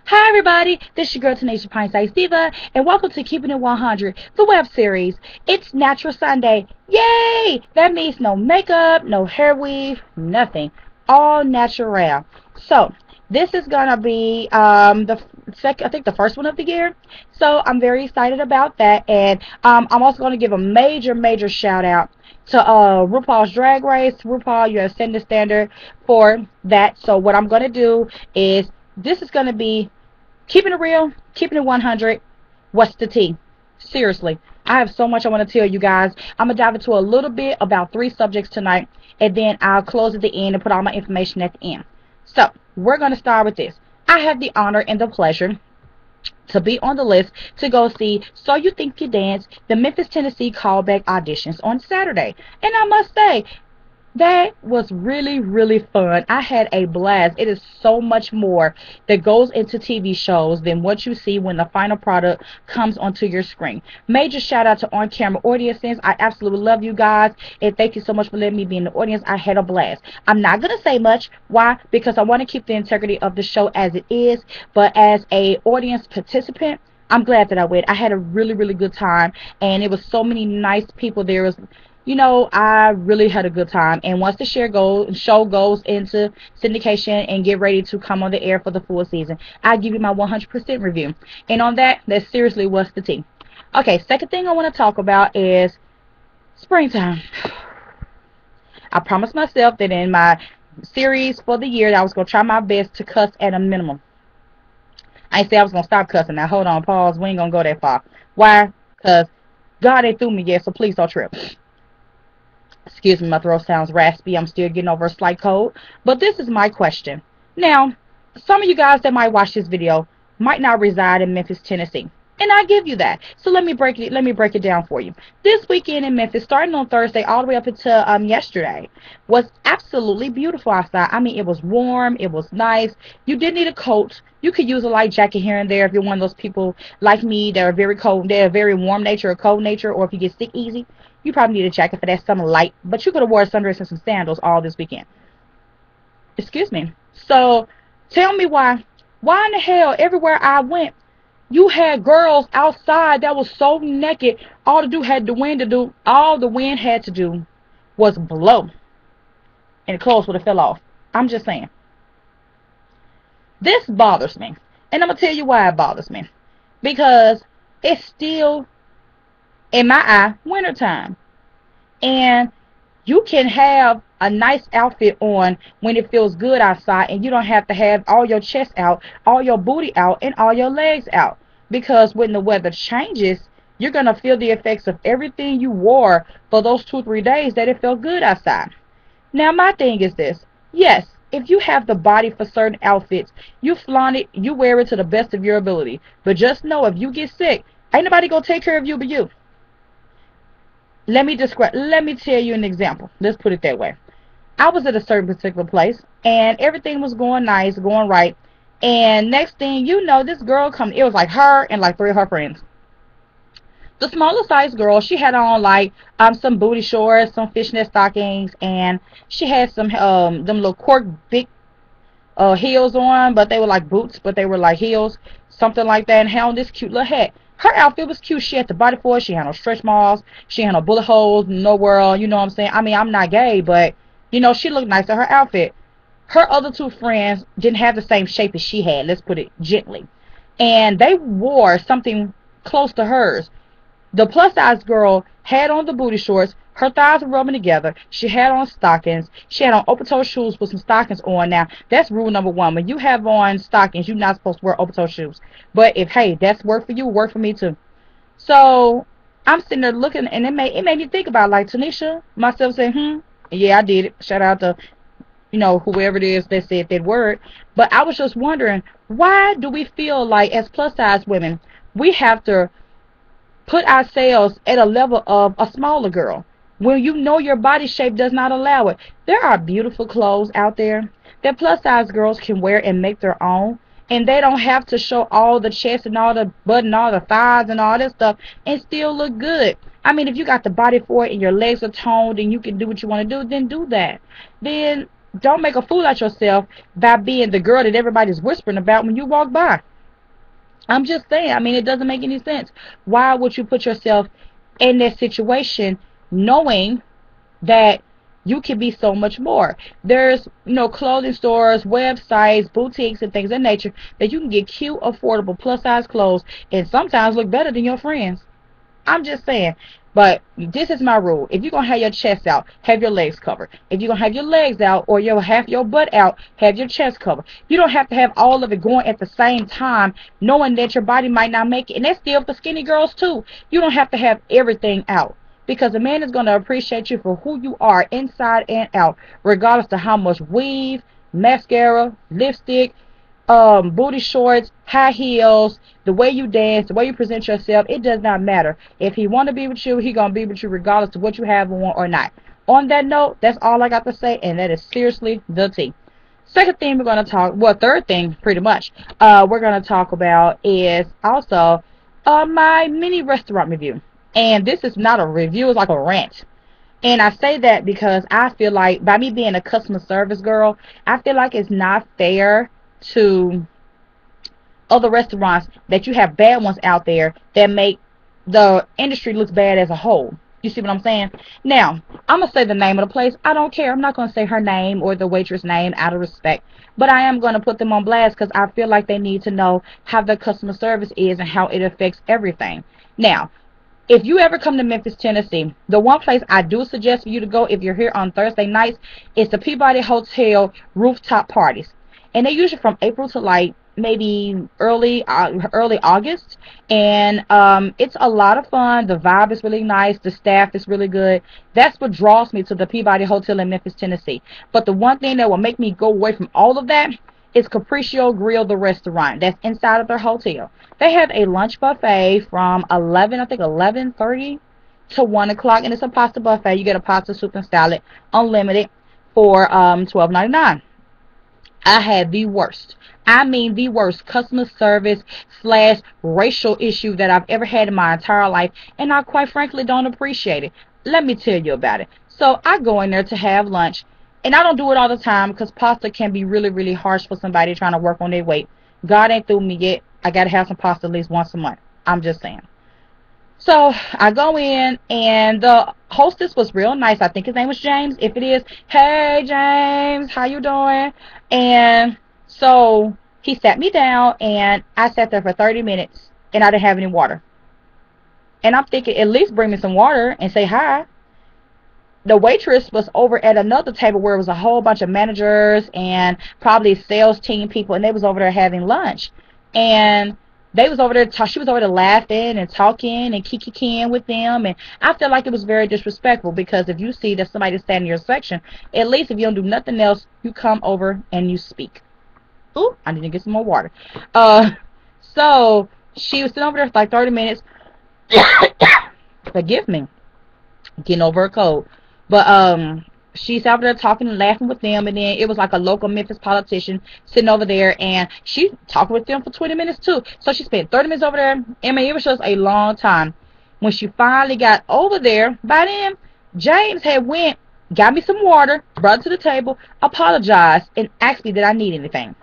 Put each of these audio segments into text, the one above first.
Hi everybody, this is your girl Tanisha Pine Size Diva, and welcome to Keeping It 100, the web series. It's Natural Sunday. Yay! That means no makeup, no hair weave, nothing. All natural. So, this is gonna be I think the first one of the year. So, I'm very excited about that, and I'm also gonna give a major shout out to RuPaul's Drag Race. RuPaul, you have set the standard for that. So, what I'm gonna do is this is gonna be keeping it real, keeping it 100. What's the tea? Seriously, I have so much I want to tell you guys. I'm going to dive into a little bit about three subjects tonight, and then I'll close at the end and put all my information at the end. So, we're going to start with this. I have the honor and the pleasure to be on the list to go see So You Think You Dance, the Memphis, Tennessee callback auditions on Saturday. And I must say, that was really fun. I had a blast. It is so much more that goes into TV shows than what you see when the final product comes onto your screen. Major shout out to on camera audiences. I absolutely love you guys, and thank you so much for letting me be in the audience. I had a blast. I'm not gonna say much. Why? Because I want to keep the integrity of the show as it is, but as a audience participant, I'm glad that I went. I had a really good time, and it was so many nice people there. It was, I really had a good time. And once the show goes into syndication and get ready to come on the air for the full season, I'll give you my 100% review. And on that seriously was the tea. Okay, second thing I want to talk about is springtime. I promised myself that in my series for the year that I was going to try my best to cuss at a minimum. I ain't say I was going to stop cussing. Now, hold on, pause. We ain't going to go that far. Why? Because God ain't through me yet, so please don't trip. Excuse me, my throat sounds raspy. I'm still getting over a slight cold. But this is my question. Now, some of you guys that might watch this video might not reside in Memphis, Tennessee. And I give you that. So let me break it down for you. This weekend in Memphis, starting on Thursday all the way up until yesterday, was absolutely beautiful outside. I mean, it was warm, it was nice. You didn't need a coat. You could use a light jacket here and there if you're one of those people like me that are very cold, they're very warm nature or cold nature, or if you get sick easy, you probably need a jacket for that summer light. But you could have wore a sundress and some sandals all this weekend. Excuse me. So tell me why. Why in the hell everywhere I went, you had girls outside that was so naked, all the wind had to do was blow, and the clothes would have fell off. I'm just saying. This bothers me. And I'm going to tell you why it bothers me. Because it's still, in my eye, wintertime. And you can have a nice outfit on when it feels good outside, and you don't have to have all your chest out, all your booty out, and all your legs out. Because when the weather changes, you're going to feel the effects of everything you wore for those 2-3 days that it felt good outside. Now, my thing is this. Yes, if you have the body for certain outfits, you flaunt it, you wear it to the best of your ability. But just know, if you get sick, ain't nobody going to take care of you but you. Let me tell you an example. Let's put it that way. I was at a certain particular place, and everything was going nice, going right. And next thing you know, this girl come. It was like her and like 3 of her friends. The smaller size girl, she had on like some booty shorts, some fishnet stockings, and she had some them little cork big heels on, but they were like boots, but they were like heels, something like that, and had on this cute little hat. Her outfit was cute. She had the body for it. She had no stretch marks. She had no bullet holes nowhere. You know what I'm saying? I mean, I'm not gay, but, she looked nice in her outfit. Her other 2 friends didn't have the same shape as she had. Let's put it gently. And they wore something close to hers. The plus-size girl had on the booty shorts. Her thighs were rubbing together. She had on stockings. She had on open-toe shoes with some stockings on. Now, that's rule number 1. When you have on stockings, you're not supposed to wear open-toe shoes. But if, hey, that's work for you, work for me too. So, I'm sitting there looking, and it made me think about, like, Tanisha, myself saying, yeah, I did it. Shout out to, whoever it is that said that word. But I was just wondering, why do we feel like, as plus-size women, we have to put ourselves at a level of a smaller girl when your body shape does not allow it? There are beautiful clothes out there that plus size girls can wear and make their own, and they don't have to show all the chest and all the butt and all the thighs and all that stuff and still look good. If you got the body for it and your legs are toned and you can do what you want to do, then do that. Then Don't make a fool out yourself by being the girl that everybody's whispering about when you walk by. I'm just saying. I mean, it doesn't make any sense. Why would you put yourself in that situation knowing that you can be so much more? There's, clothing stores, websites, boutiques, and things of that nature that you can get cute, affordable, plus size clothes and sometimes look better than your friends. I'm just saying. But this is my rule. If you're going to have your chest out, have your legs covered. If you're going to have your legs out or you'll have your butt out, have your chest covered. You don't have to have all of it going at the same time, knowing that your body might not make it. And that's still for skinny girls, too. You don't have to have everything out. Because a man is going to appreciate you for who you are inside and out, regardless of how much weave, mascara, lipstick, booty shorts, high heels, the way you dance, the way you present yourself. It does not matter. If he want to be with you, he gonna be with you regardless of what you have on or not. On that note, that's all I got to say, and that is seriously the tea. Second thing we're gonna talk, well, third thing pretty much, we're gonna talk about is also my mini restaurant review. And this is not a review; it's like a rant. And I say that because I feel like, by me being a customer service girl, I feel like it's not fair to other restaurants that you have bad ones out there that make the industry look bad as a whole. You see what I'm saying? Now, I'm going to say the name of the place. I don't care. I'm not going to say her name or the waitress name out of respect. But I am going to put them on blast because I feel like they need to know how the customer service is and how it affects everything. Now, if you ever come to Memphis, Tennessee, the one place I do suggest for you to go if you're here on Thursday nights is the Peabody Hotel rooftop parties. And they're usually from April to like maybe early August, and it's a lot of fun. The vibe is really nice. The staff is really good. That's what draws me to the Peabody Hotel in Memphis, Tennessee. But the one thing that will make me go away from all of that is Capriccio Grill, the restaurant that's inside of their hotel. They have a lunch buffet from 11:30 to 1 o'clock, and it's a pasta buffet. You get a pasta, soup, and salad, unlimited, for $12.99. I had the worst, I mean the worst customer service slash racial issue that I've ever had in my entire life, and I quite frankly don't appreciate it. Let me tell you about it. So I go in there to have lunch, and I don't do it all the time because pasta can be really, really harsh for somebody trying to work on their weight. God ain't through me yet. I got to have some pasta at least once a month. I'm just saying. So I go in, and the hostess was real nice. I think his name was James. If it is, hey James, how you doing? And so he sat me down, and I sat there for 30 minutes, and I didn't have any water. And I'm thinking, at least bring me some water and say hi. The waitress was over at another table where it was a whole bunch of managers and probably sales team people, and they was over there having lunch. And they was over there, she was over there laughing and talking and kikiing with them, and I felt like it was very disrespectful, because if you see that somebody's standing in your section, at least if you don't do nothing else, you come over and you speak. Ooh, I need to get some more water. So she was sitting over there for like 30 minutes. Forgive me, getting over a cold. But she's out there talking and laughing with them, and then it was like a local Memphis politician sitting over there, and she talked with them for 20 minutes too. So she spent 30 minutes over there. I mean, it was just a long time. When she finally got over there, by then James had went, got me some water, brought it to the table, apologized, and asked me did I need anything.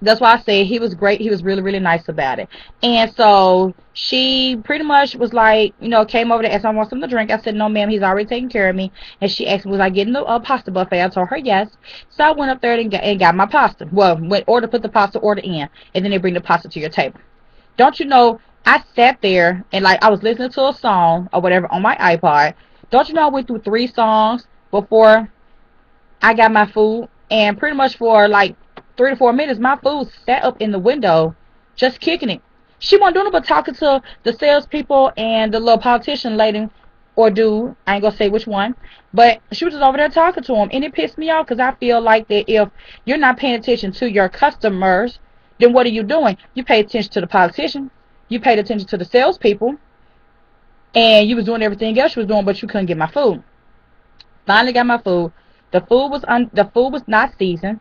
That's why I say he was great. He was really, really nice about it. And so she pretty much was like, came over to ask me, I want something to drink. I said, no, ma'am, he's already taking care of me. And she asked me, was I getting the pasta buffet? I told her yes. So I went up there and got my pasta. Well, put the pasta order in, and then they bring the pasta to your table. Don't you know, I sat there, and like I was listening to a song or whatever on my iPod. Don't you know I went through 3 songs before I got my food? And pretty much for like 3 to 4 minutes, my food sat up in the window, just kicking it. She wasn't doing it but talking to the salespeople and the little politician lady or dude. I ain't gonna say which one, but she was just over there talking to him, and it pissed me off because I feel like that if you're not paying attention to your customers, then what are you doing? You pay attention to the politician, you paid attention to the salespeople, and you was doing everything else you was doing, but you couldn't get my food. Finally got my food. The food was not seasoned.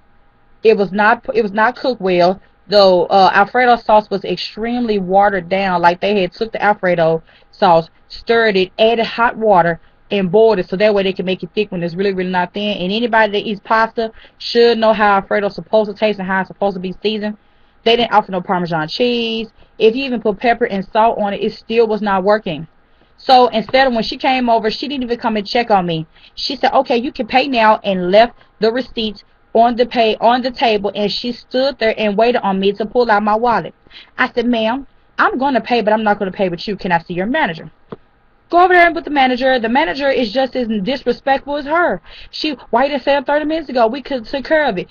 It was not cooked well. Though Alfredo sauce was extremely watered down. Like they had took the Alfredo sauce, stirred it, added hot water, and boiled it so that way they can make it thick when it's really, really not thin. And anybody that eats pasta should know how Alfredo's supposed to taste and how it's supposed to be seasoned. They didn't offer no Parmesan cheese. If you even put pepper and salt on it, it still was not working. So instead of when she came over, she didn't even come and check on me. She said, okay, you can pay now, and left the receipts on the table, and she stood there and waited on me to pull out my wallet. I said, ma'am, I'm going to pay, but I'm not going to pay with you. Can I see your manager? Go over there and with the manager. The manager is just as disrespectful as her. Why you didn't say it 30 minutes ago? We could take care of it.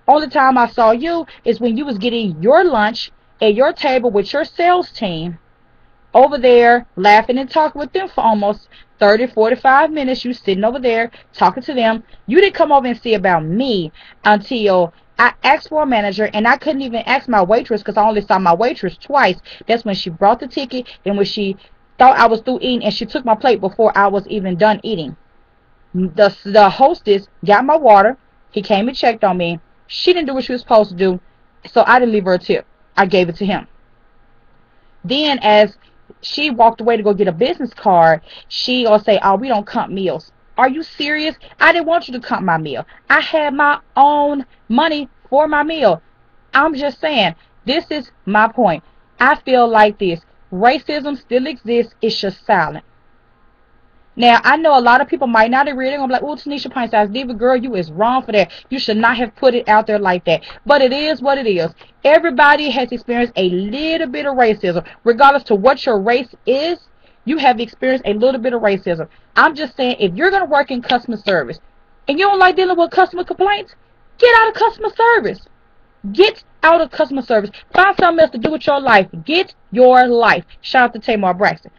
Only time I saw you is when you was getting your lunch at your table with your sales team over there laughing and talking with them for almost 30, 45 minutes. You sitting over there talking to them. You didn't come over and see about me until I asked for a manager, and I couldn't even ask my waitress because I only saw my waitress twice. That's when she brought the ticket and when she thought I was through eating, and she took my plate before I was even done eating. The hostess got my water. He came and checked on me. She didn't do what she was supposed to do, so I didn't leave her a tip. I gave it to him. Then as she walked away to go get a business card, she will say, oh, we don't comp meals. Are you serious? I didn't want you to comp my meal. I had my own money for my meal. I'm just saying, this is my point. I feel like this. Racism still exists. It's just silent. Now, I know a lot of people might not agree. They're going to be like, oh, Tanisha Pint Size Diva, girl, you is wrong for that. You should not have put it out there like that. But it is what it is. Everybody has experienced a little bit of racism. Regardless to what your race is, you have experienced a little bit of racism. I'm just saying, if you're going to work in customer service and you don't like dealing with customer complaints, get out of customer service. Get out of customer service. Find something else to do with your life. Get your life. Shout out to Tamar Braxton.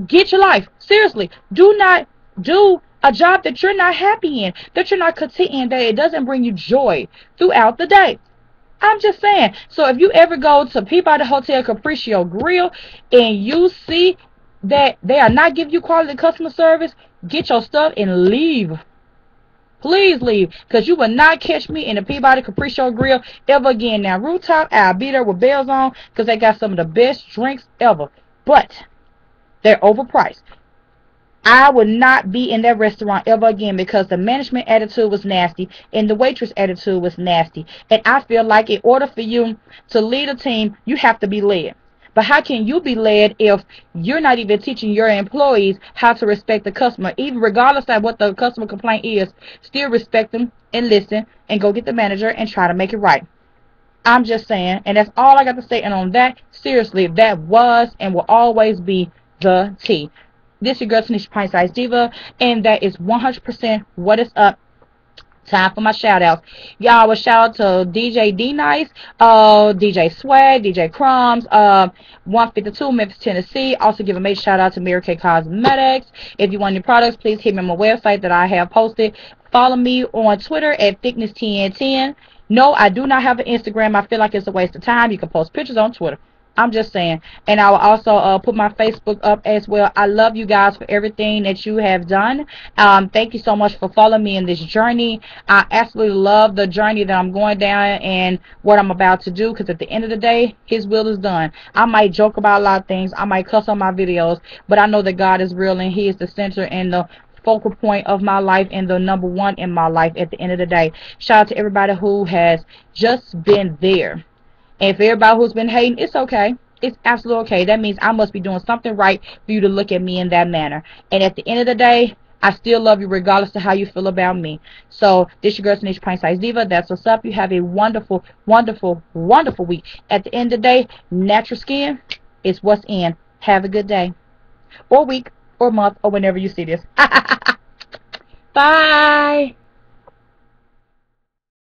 Get your life. Seriously. Do not do a job that you're not happy in, that you're not content in, that it doesn't bring you joy throughout the day. I'm just saying. So if you ever go to Peabody Hotel Capriccio Grill and you see that they are not giving you quality customer service, get your stuff and leave. Please leave, because you will not catch me in the Peabody Capriccio Grill ever again. Now, rooftop, I'll be there with bells on because they got some of the best drinks ever. But they're overpriced. I would not be in that restaurant ever again because the management attitude was nasty and the waitress attitude was nasty. And I feel like in order for you to lead a team, you have to be led. But how can you be led if you're not even teaching your employees how to respect the customer? Even regardless of what the customer complaint is, still respect them and listen and go get the manager and try to make it right. I'm just saying, and that's all I got to say. And on that, seriously, that was and will always be the T. This is your girl Tanisha Pint Size Diva, and that is 100% what is up. Time for my shout outs. Y'all, a shout out to DJ D Nice, DJ Swag, DJ Crumbs, 152 Memphis, Tennessee. Also give a major shout out to Mary Kay Cosmetics. If you want any products, please hit me on my website that I have posted. Follow me on Twitter at thickness1010. No, I do not have an Instagram. I feel like it's a waste of time. You can post pictures on Twitter. I'm just saying. And I will also put my Facebook up as well. I love you guys for everything that you have done. Thank you so much for following me in this journey. I absolutely love the journey that I'm going down and what I'm about to do, because at the end of the day, His will is done. I might joke about a lot of things. I might cuss on my videos, but I know that God is real and He is the center and the focal point of my life and the number one in my life at the end of the day. Shout out to everybody who has just been there. And for everybody who's been hating, it's okay. It's absolutely okay. That means I must be doing something right for you to look at me in that manner. And at the end of the day, I still love you regardless of how you feel about me. So, this is your girl, Tanisha Pint Size Diva. That's what's up. You have a wonderful, wonderful, wonderful week. At the end of the day, natural skin is what's in. Have a good day. Or week, or month, or whenever you see this. Bye.